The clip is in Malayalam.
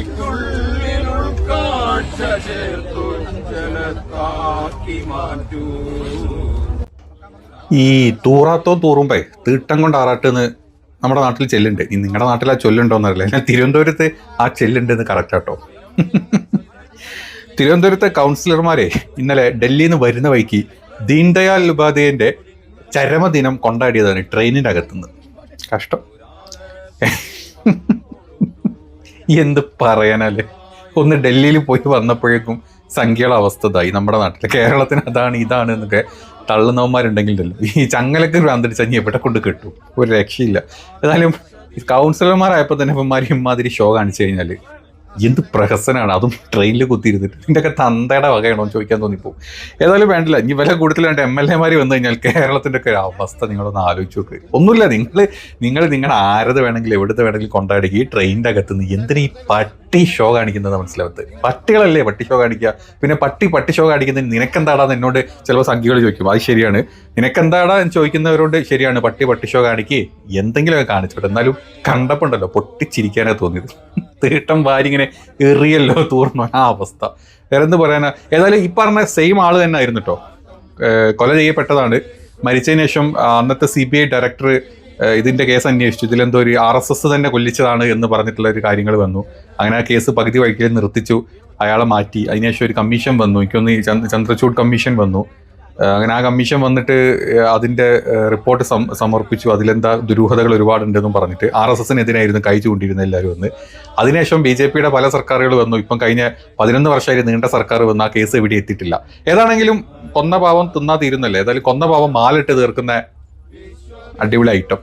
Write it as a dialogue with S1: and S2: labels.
S1: എനിക്കുള്ളിൽ ഉൾക്കാഴ്ച ചേർത്തു ജലത്താക്കി മാറ്റൂ.
S2: ഈ തൂറാത്തോ തൂറുമ്പേ തീട്ടം കൊണ്ട് ആറാട്ടെന്ന് നമ്മുടെ നാട്ടിൽ ചെല്ലുണ്ട്. ഈ നിങ്ങളുടെ നാട്ടിൽ ആ ചൊല്ലുണ്ടോന്നറിയില്ല. ഞാൻ തിരുവനന്തപുരത്ത് ആ ചെല്ലുണ്ട് എന്ന് കറക്റ്റ് ആട്ടോ. തിരുവനന്തപുരത്തെ കൗൺസിലർമാരെ ഇന്നലെ ഡൽഹിയിൽ നിന്ന് വരുന്ന വഴിക്ക് ദീൻദയാൽ ഉപാധ്യായന്റെ ചരമദിനം കൊണ്ടാടിയതാണ് ട്രെയിനിൻ്റെ അകത്തുനിന്ന്. കഷ്ടം. എന്ത് പറയാനല്ലേ. ഒന്ന് ഡൽഹിയിൽ പോയി വന്നപ്പോഴേക്കും സംഖ്യയുടെ അവസ്ഥ ഇതായി. നമ്മുടെ നാട്ടിൽ കേരളത്തിന് അതാണ് ഇതാണ് എന്നൊക്കെ തള്ളുന്നവന്മാരുണ്ടെങ്കിലല്ലോ ഈ ചങ്ങലക്ക് ഭ്രാന്തടിച്ച എവിടെ കൊണ്ട് കിട്ടും, ഒരു രക്ഷയില്ല. ഏതായാലും കൗൺസിലർമാരായപ്പോൾ തന്നെ ഇമാതിരി ഷോ കാണിച്ചു കഴിഞ്ഞാൽ എന്ത് പ്രഹസനാണ്. അതും ട്രെയിനിൽ കുത്തിയിരുന്നിട്ട് ഇതിൻ്റെയൊക്കെ തന്തയുടെ വകയാണോ എന്ന് ചോദിക്കാൻ തോന്നിപ്പോ. ഏതായാലും വേണ്ടില്ല, ഇനി വില കൂടുതൽ രണ്ട് MLA-മാർ വന്നു കഴിഞ്ഞാൽ കേരളത്തിൻ്റെ ഒക്കെ ഒരു അവസ്ഥ നിങ്ങളൊന്ന് ആലോചിച്ച് നോക്ക്. ഒന്നുമില്ല, നിങ്ങൾ നിങ്ങളുടെ ആരത് വേണമെങ്കിലും എവിടുത്തെ വേണമെങ്കിലും കൊണ്ടാടുക. ഈ ട്രെയിനിൻ്റെ അകത്തുനിന്ന് എന്തിനാ ഈ പട്ടി ഷോ കാണിക്കുന്നത് മനസ്സിലാവത്ത്? പട്ടികളല്ലേ പട്ടി ഷോ കാണിക്കുക. പിന്നെ പട്ടി ഷോ കാണിക്കുന്നതിന് നിനക്കെന്താടാന്ന് എന്നോട് ചിലപ്പോൾ സംഖ്യകൾ ചോദിക്കും. അത് ശരിയാണ്, നിനക്കെന്താടാ എന്ന് ചോദിക്കുന്നവരോട് ശരിയാണ്, പട്ടി ഷോ കാണിക്കേ എന്തെങ്കിലുമൊക്കെ കാണിച്ചോട്ടെ. എന്നാലും കണ്ടപ്പോണ്ടല്ലോ പൊട്ടിച്ചിരിക്കാനാണ് തോന്നിയത്. തീട്ടം വാരി ഇങ്ങനെ എറിയല്ലോ തൂർന്നോ ആ അവസ്ഥ. വേറെ എന്ത് പറയാനാ. ഏതായാലും ഈ പറഞ്ഞ സെയിം ആള് തന്നെ ആയിരുന്നു കേട്ടോ. കൊല ചെയ്യപ്പെട്ടതാണ്. മരിച്ചതിന് ശേഷം അന്നത്തെ CBI ഡയറക്ടർ ഇതിന്റെ കേസ് അന്വേഷിച്ചു. ഇതിലെന്തോ ഒരു RSS തന്നെ കൊല്ലിച്ചതാണ് എന്ന് പറഞ്ഞിട്ടുള്ള ഒരു കാര്യങ്ങൾ വന്നു. അങ്ങനെ ആ കേസ് പകുതി വഴിക്കൽ നിർത്തിച്ചു, അയാളെ മാറ്റി. അതിനുശേഷം ഒരു കമ്മീഷൻ വന്നു, എനിക്കൊന്ന് ചന്ദ്രചൂഡ് കമ്മീഷൻ വന്നു. അങ്ങനെ ആ കമ്മീഷൻ വന്നിട്ട് അതിൻ്റെ റിപ്പോർട്ട് സമർപ്പിച്ചു. അതിലെന്താ ദുരൂഹതകൾ ഒരുപാടുണ്ടെന്നും പറഞ്ഞിട്ട് RSS-നെതിരായിരുന്നു കൈ ചൂണ്ടിയിരുന്ന എല്ലാവരും വന്ന്. അതിനുശേഷം BJP-യുടെ പല സർക്കാരുകൾ വന്നു. ഇപ്പം കഴിഞ്ഞ 11 വർഷമായി നീണ്ട സർക്കാർ വന്ന് ആ കേസ് എവിടെ എത്തിയിട്ടില്ല. ഏതാണെങ്കിലും കൊന്ന പാവം തിന്നാ തീരുന്നല്ലേ. ഏതായാലും കൊന്ന പാവം മാലിട്ട് തീർക്കുന്ന അടിപൊളി ഐറ്റം.